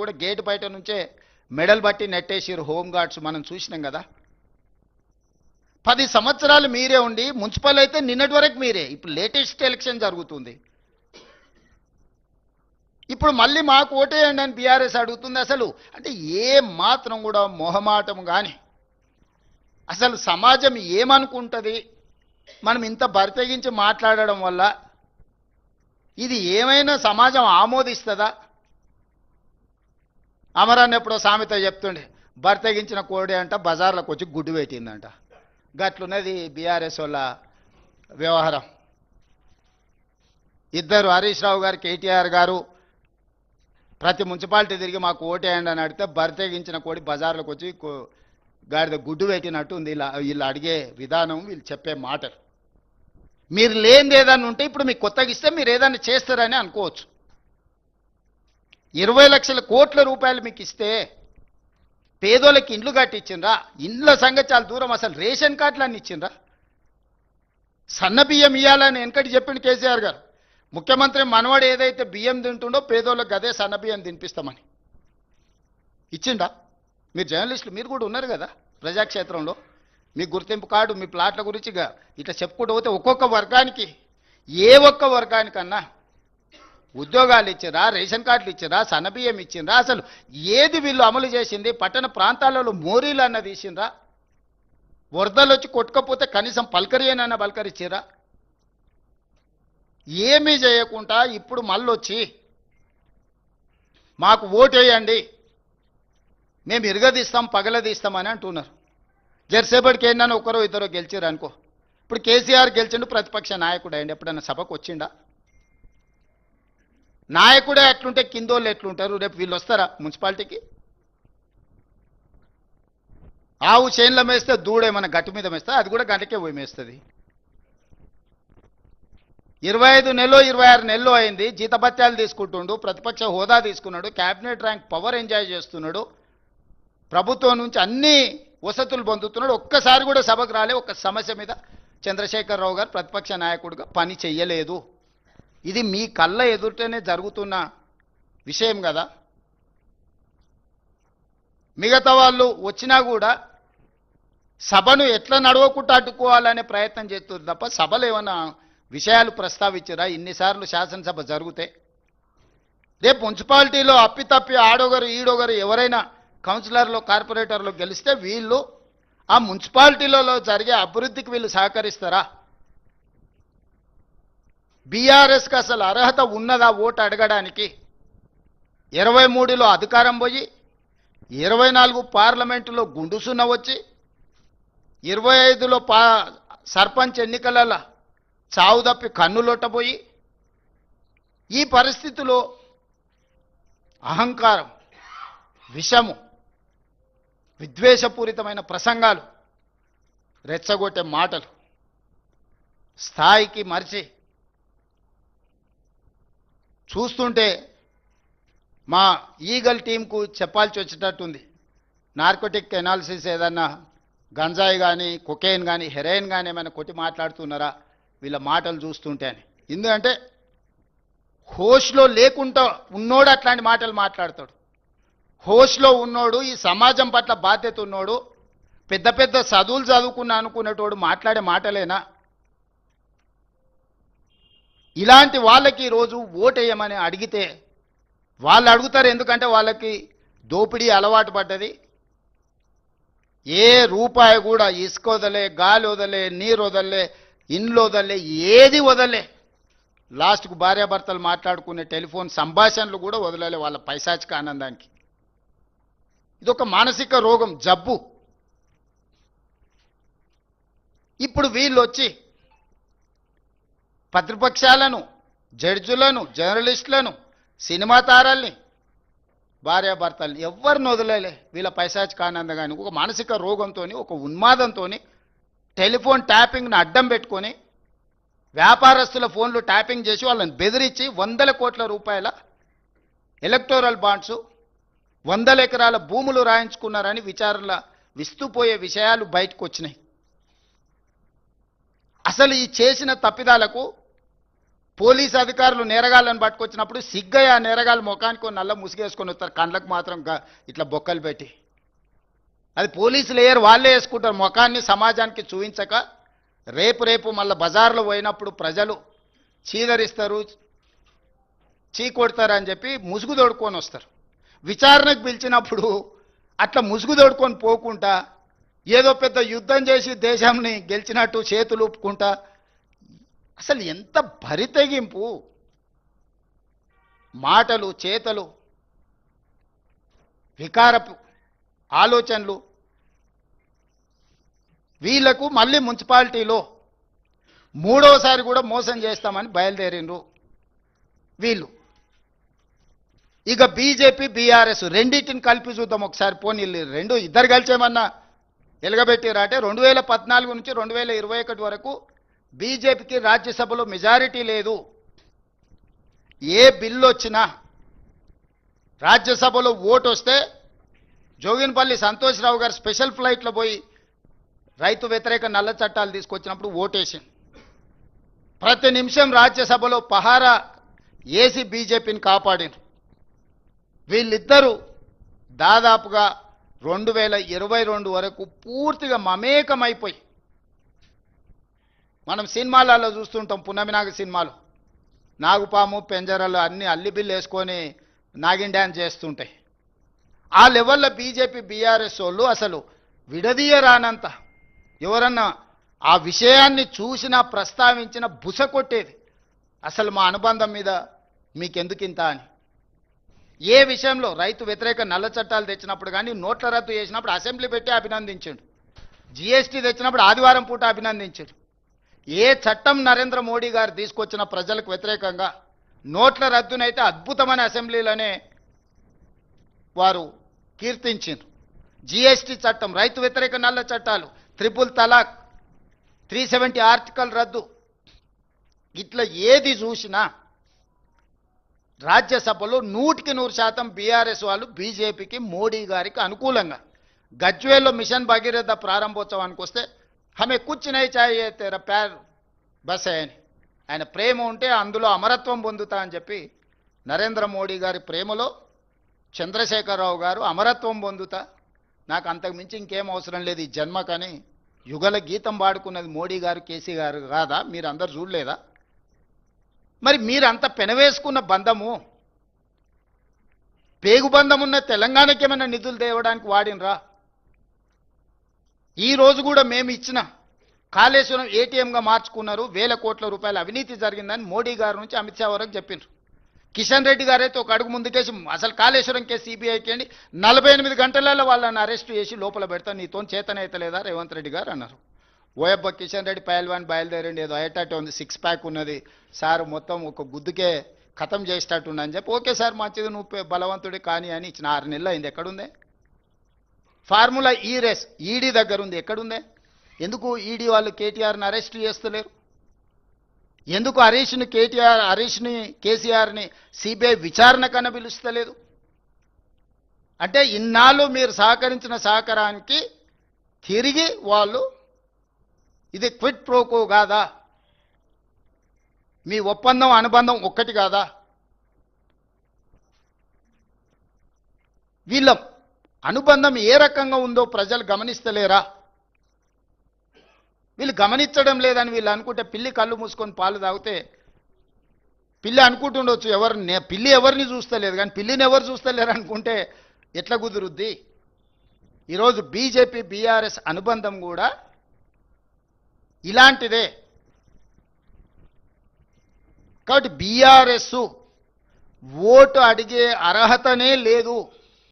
కూడా గేట్ బయట నుంచే మెడల్ బట్టి నెట్టేసిరు హోమ్ గార్డ్స్, మనం చూసినాం కదా. 10 సంవత్సరాలు మీరే ఉండి మున్సిపల్ అయితే నిన్నటి వరకు మీరే, ఇప్పుడు లేటెస్ట్ ఎలక్షన్ జరుగుతుంది. ఇప్పుడు మళ్ళీ మాకు ఓటేయండి అని బీఆర్ఎస్ అడుగుతుంది. అసలు అంటే ఏ మాత్రం కూడా మొహమాటం కానీ, అసలు సమాజం ఏమనుకుంటుంది మనం ఇంత బరితెగించి మాట్లాడడం వల్ల, ఇది ఏమైనా సమాజం ఆమోదిస్తుందా? అమరాన్ని ఎప్పుడో సామెత చెప్తుండే, బరితెగించిన కోడి అంట బజార్లకు వచ్చి గుడ్డు పెట్టిందంట. గట్లున్నది బీఆర్ఎస్ వాళ్ళ వ్యవహారం. ఇద్దరు హరీష్ రావు గారు, కేటీఆర్ గారు ప్రతి మున్సిపాలిటీ తిరిగి మాకు ఓటేయండి అని అడిగితే బరితెగించిన కోడి బజార్లకు వచ్చి గాడిద గుడ్డు పెట్టినట్టు ఉంది వీళ్ళు అడిగే విధానం, వీళ్ళు చెప్పే మాటలు. మీరు లేనిది ఏదైనా ఉంటే ఇప్పుడు మీకు కొత్తగా ఇస్తే మీరు ఏదైనా చేస్తారని అనుకోవచ్చు. 20 లక్షల కోట్ల రూపాయలు మీకు ఇస్తే పేదోళ్ళకి ఇండ్లు కట్టించిండ్రా? ఇండ్ల సంగతి చాలా దూరం, అసలు రేషన్ కార్డులు అన్ని ఇచ్చిండ్రా? సన్న బియ్యం ఇవ్వాలని వెనకటి చెప్పిండు కేసీఆర్ గారు. ముఖ్యమంత్రి మనవాడు ఏదైతే బియ్యం తింటుండో పేదోళ్ళకి అదే సన్న బియ్యం తినిపిస్తామని ఇచ్చిండా? మీరు జర్నలిస్టులు, మీరు కూడా ఉన్నారు కదా ప్రజాక్షేత్రంలో, మీ గుర్తింపు కార్డు, మీ ప్లాట్ల గురించి ఇట్లా చెప్పుకుంటూ పోతే ఒక్కొక్క వర్గానికి, ఏ ఒక్క వర్గానికన్నా ఉద్యోగాలు ఇచ్చిరా, రేషన్ కార్డులు ఇచ్చిరా, సన్నబియ్యం ఇచ్చిండ్రా? అసలు ఏది వీళ్ళు అమలు చేసింది? పట్టణ ప్రాంతాలలో మోరీలు అన్న తీసిండ్రా? వరదలు వచ్చి కొట్టుకపోతే కనీసం పలకరియనన్నా పలకరిచ్చిరా? ఏమీ చేయకుండా ఇప్పుడు మళ్ళొచ్చి మాకు ఓటేయండి, మేము ఇరగదీస్తాం పగలదీస్తామని అంటున్నారు. జెర్సేపటికి ఏంటన్నా ఒకరో ఇద్దరు గెలిచారు అనుకో. ఇప్పుడు కేసీఆర్ గెలిచిండు, ప్రతిపక్ష నాయకుడు అయ్యండి, ఎప్పుడన్నా సభకు వచ్చిండా? నాయకుడే ఎట్లుంటే కిందోళ్ళు ఎట్లుంటారు? రేపు వీళ్ళు వస్తారా మున్సిపాలిటీకి? ఆవు చేనుల మేస్తే దూడేమన్నా గట్టు మీద మేస్తే అది కూడా గంటకే పోయి మేస్తుంది. 25 నెలలో 26 నెలలు అయింది, జీతభత్యాలు తీసుకుంటుండు, ప్రతిపక్ష హోదా తీసుకున్నాడు, క్యాబినెట్ ర్యాంక్ పవర్ ఎంజాయ్ చేస్తున్నాడు, ప్రభుత్వం నుంచి అన్ని వసతులు పొందుతున్నాడు. ఒక్కసారి కూడా సభకు రాలే. ఒక్క సమస్య మీద చంద్రశేఖరరావు గారు ప్రతిపక్ష నాయకుడిగా పని చెయ్యలేదు. ఇది మీ కళ్ళ ఎదుటనే జరుగుతున్న విషయం కదా. మిగతా వాళ్ళు వచ్చినా కూడా సభను ఎట్లా నడవకుండా అడ్డుకోవాలనే ప్రయత్నం చేస్తున్నారు తప్ప సభలో ఏమన్నా విషయాలు ప్రస్తావించరా? ఇన్నిసార్లు శాసనసభ జరిగితే రేపు మున్సిపాలిటీలో అప్పితప్పి ఆడొగరు ఈడొగరు ఎవరైనా కౌన్సిలర్లు కార్పొరేటర్లు గెలిస్తే వీళ్ళు ఆ మున్సిపాలిటీలలో జరిగే అభివృద్ధికి వీళ్ళు సహకరిస్తారా? బీఆర్ఎస్కి అసలు అర్హత ఉన్నదా ఓటు అడగడానికి? 23లో అధికారం పోయి 24 పార్లమెంటులో గుండుసున్న వచ్చి 25లో సర్పంచ్ ఎన్నికలలో చావు తప్పి కన్నులొట్టబోయి ఈ పరిస్థితిలో అహంకారం, విషము, విద్వేషపూరితమైన ప్రసంగాలు, రెచ్చగొట్టే మాటలు స్థాయికి మరిచి చూస్తుంటే మా ఈగల్ టీంకు చెప్పాల్సి వచ్చేటట్టుంది. నార్కోటిక్ ఎనాలిసిస్ ఏదన్నా గంజాయి కానీ కొకైన్ కానీ హెరాయిన్ కానీ ఏమైనా కొట్టి మాట్లాడుతున్నారా వీళ్ళ మాటలు చూస్తుంటే అని. ఎందుకంటే హోష్లో లేకుండా ఉన్నోడు అట్లాంటి మాటలు మాట్లాడతాడు. హోష్లో ఉన్నోడు, ఈ సమాజం పట్ల బాధ్యత ఉన్నోడు, పెద్ద పెద్ద చదువులు చదువుకున్నా అనుకునేటోడు మాట్లాడే మాటలేనా? ఇలాంటి వాళ్ళకి ఈరోజు ఓటేయమని అడిగితే వాళ్ళు అడుగుతారు. ఎందుకంటే వాళ్ళకి దోపిడీ అలవాటు పడ్డది. ఏ రూపాయి కూడా ఇసుక వదలే, గాలి వదలే, నీరు వదలే, ఇండ్లు వదలే, ఏది వదలే. లాస్ట్కు భార్యాభర్తలు మాట్లాడుకునే టెలిఫోన్ సంభాషణలు కూడా వదలలే వాళ్ళ పైశాచిక ఆనందానికి. ఇదొక మానసిక రోగం, జబ్బు. ఇప్పుడు వీళ్ళు వచ్చి ప్రతిపక్షాలను, జడ్జులను, జర్నలిస్టులను, సినిమా తారల్ని, భార్యాభర్తల్ని ఎవరిని వదిలేలే వీళ్ళ పైశాచిక ఆనందంగాని. ఒక మానసిక రోగంతో, ఒక ఉన్మాదంతో టెలిఫోన్ ట్యాపింగ్ను అడ్డం పెట్టుకొని వ్యాపారస్తుల ఫోన్లు ట్యాపింగ్ చేసి వాళ్ళని బెదిరించి 100 కోట్ల రూపాయల ఎలక్టోరల్ బాండ్స్, 100 ఎకరాల భూములు రాయించుకున్నారని విచారణల విస్తుపోయే విషయాలు బయటకు వచ్చినాయి. అసలు ఈ చేసిన తప్పిదాలకు పోలీస్ అధికారులు నేరగాళ్ళని పట్టుకొచ్చినప్పుడు సిగ్గయ్య ఆ నేరగాళ్ళు ముఖానికి నల్ల ముసుగేసుకొని వస్తారు, కళ్ళకు మాత్రం ఇట్లా బొక్కలు పెట్టి. అది పోలీసులు వేయరు, వాళ్ళే వేసుకుంటారు ముఖాన్ని సమాజానికి చూపించక. రేపు మళ్ళీ బజార్లో పోయినప్పుడు ప్రజలు చీదరిస్తారు, చీకొడతారు అని చెప్పి ముసుగు తోడుకొని వస్తారు. విచారణకు పిలిచినప్పుడు అట్లా ముసుగు తోడుకొని పోకుండా ఏదో పెద్ద యుద్ధం చేసి దేశాన్ని గెలిచినట్టు చేతులు ఊపుకుంటా. అసలు ఎంత బరితెగింపు, మాటలు చేతలు, వికారపు ఆలోచనలు. వీళ్లకు మళ్ళీ మున్సిపాలిటీలో మూడోసారి కూడా మోసం చేస్తామని బయలుదేరిండ్రు వీళ్ళు. ఇక బీజేపీ బీఆర్ఎస్ రెండింటిని కలిపి చూద్దాం ఒకసారి. పోనీ రెండు ఇద్దరు కలిసేమన్నా ఎలగబెట్టిరా అంటే 2014 నుంచి 2021 వరకు బీజేపీకి రాజ్యసభలో మెజారిటీ లేదు. ఏ బిల్లు వచ్చినా రాజ్యసభలో ఓటు వస్తే జోగిన్పల్లి సంతోష్రావు గారు స్పెషల్ ఫ్లైట్లో పోయి రైతు వ్యతిరేక నల్ల చట్టాలు తీసుకొచ్చినప్పుడు ఓటేసింది. ప్రతి నిమిషం రాజ్యసభలో పహారా ఏసీ బీజేపీని కాపాడిను. వీళ్ళిద్దరూ దాదాపుగా 2022 వరకు పూర్తిగా మమేకమైపోయి, మనం సినిమాలలో చూస్తుంటాం, పున్నమినాగ సినిమాలు నాగుపాము పెంజరలు అన్ని అల్లిబిల్లు వేసుకొని నాగిన్ డ్యాన్స్ చేస్తుంటాయి. ఆ లెవెల్లో బీజేపీ బీఆర్ఎస్ వాళ్ళు అసలు విడదీయరానంత, ఎవరన్నా ఆ విషయాన్ని చూసినా ప్రస్తావించిన బుస కొట్టేది. అసలు మా అనుబంధం మీద మీకెందుకింత అని. ఏ విషయంలో రైతు వ్యతిరేక నల్ల చట్టాలు తెచ్చినప్పుడు కానీ, నోట్ల రద్దు చేసినప్పుడు అసెంబ్లీ పెట్టి అభినందించాడు, జీఎస్టీ తెచ్చినప్పుడు ఆదివారం పూట అభినందించాడు. ఏ చట్టం నరేంద్ర మోడీ గారు తీసుకొచ్చిన ప్రజలకు వ్యతిరేకంగా, నోట్ల రద్దునైతే అద్భుతమైన అసెంబ్లీలోనే వారు కీర్తించారు. జీఎస్టీ చట్టం, రైతు వ్యతిరేక నల్ల చట్టాలు, ట్రిపుల్ తలాక్, 370 ఆర్టికల్ రద్దు, ఇట్లా ఏది చూసినా రాజ్యసభలో 100% బీఆర్ఎస్ వాళ్ళు బీజేపీకి మోడీ గారికి అనుకూలంగా. గజ్వేల్లో మిషన్ భగీరథ ప్రారంభోత్సవానికి వస్తే హమే కుచ్ నహీ చాహియే తేరా ప్యార్ బస్ అని, ఆయన ప్రేమ ఉంటే అందులో అమరత్వం పొందుతా అని చెప్పి, నరేంద్ర మోడీ గారి ప్రేమలో చంద్రశేఖరరావు గారు అమరత్వం పొందుతా, నాకు అంతకు మించి ఇంకేం అవసరం లేదు ఈ జన్మకని యుగల గీతం పాడుకున్నది మోడీ గారు, కేసీ గారు కాదా? మీరు అందరు చూడలేదా? మరి మీరంత పెనవేసుకున్న బంధము, పేగు బంధం ఉన్న తెలంగాణకి ఏమైనా నిధులు తేవడానికి వాడినరా? ఈ రోజు కూడా మేము ఇచ్చిన కాళేశ్వరం ఏటీఎంగా మార్చుకున్నారు, 1000 కోట్ల రూపాయల అవినీతి జరిగిందని మోడీ గారి నుంచి అమిత్ షా వరకు చెప్పినారు. కిషన్ రెడ్డి గారైతే ఒక అడుగు ముందుకేసి అసలు కాళేశ్వరం కేసు సిబిఐకి అండి 48 గంటలలో వాళ్ళని అరెస్ట్ చేసి లోపల పెడతా, నీతో చేతనైతలేదా రేవంత్ రెడ్డి గారు అన్నారు. ఓయబ్బ కిషన్ రెడ్డి పైల్వాన్ బయలుదేరండి, ఏదో అయ్యేటట్టు ఉంది, 6 ప్యాక్ ఉన్నది సార్, మొత్తం ఒక గుద్దుకే ఖతం చేసేటట్టు అని చెప్పి, ఓకే సార్ మంచిది, నువ్వు బలవంతుడి కానీ అని ఇచ్చిన. 6 నెలలు అయింది, ఎక్కడుందే? ఫార్ములా ఈ రేస్ ఈడీ దగ్గర ఉంది, ఎక్కడుందే? ఎందుకు ఈడీ వాళ్ళు కేటీఆర్ని అరెస్ట్ చేస్తలేరు? ఎందుకు హరీష్ని కేసీఆర్ని సిబిఐ విచారణ కన్నా పిలుస్తలేదు? అంటే ఇన్నాళ్ళు మీరు సహకరించిన సహకారానికి తిరిగి వాళ్ళు ఇది క్విట్ ప్రోకో కాదా? మీ ఒప్పందం అనుబంధం ఒక్కటి కాదా? వీళ్ళ అనుబంధం ఏ రకంగా ఉందో ప్రజలు గమనిస్తలేరా? వీళ్ళు గమనించడం లేదని వీళ్ళు అనుకుంటే, పిల్లి కళ్ళు మూసుకొని పాలు తాగితే పిల్లి అనుకుంటుండొచ్చు పిల్లి ఎవరిని చూస్తలేదు, కానీ పిల్లిని ఎవరు చూస్తలేరు అనుకుంటే ఎట్లా కుదురుద్ది? ఈరోజు బీజేపీ బీఆర్ఎస్ అనుబంధం కూడా ఇలాంటిదే. కాబట్టి బీఆర్ఎస్ ఓటు అడిగే అర్హతనే లేదు.